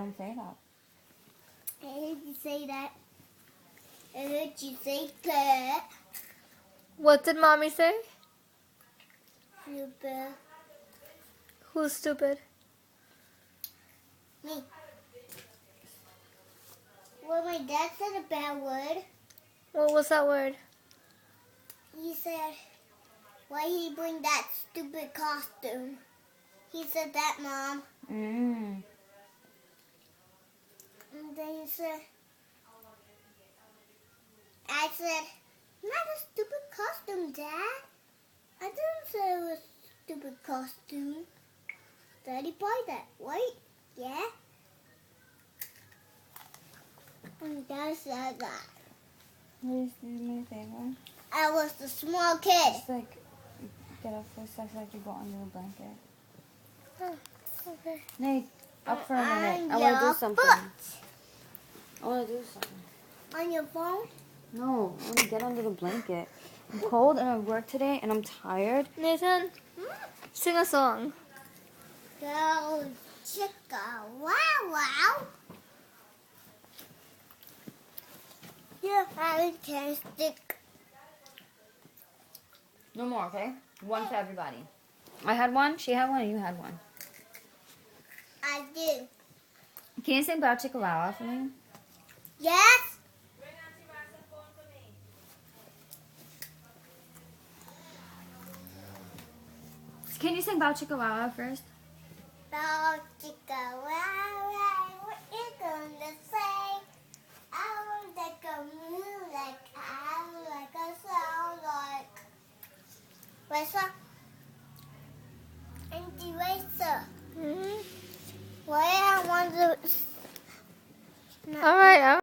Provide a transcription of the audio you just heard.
don't say that. I heard you say that. I heard you say that. What did mommy say? Super. Who's stupid? Me. Well, my dad said a bad word. What was that word? He said, why he bring that stupid costume? He said that, Mom. Mm. And then he said, I said, not a stupid costume, Dad. I didn't say it was a stupid costume. Daddy bought that, right? Yeah? And Dad said that. What is my favorite? I was the small kid. Just like get up for a second, like you go under the blanket. Okay. Nate, up for a minute. I On want to your do something. foot. I want to do something. On your phone? No, I want to get under the blanket. I'm cold and I work today and I'm tired. Nathan, sing a song. Go chicka wow wow. You have a stick. No more, okay? One for everybody. I had one, she had one, and you had one. I did. Can you sing Bow Chicka Wow Wow for me? Yes? Can you sing Bow Chicka Wow Wow first? Go chicka wow wow. What you gonna say? I want like a moon, like I like a sound, like. Racer? Andy Racer. Mm-hmm. Why I want to. All right.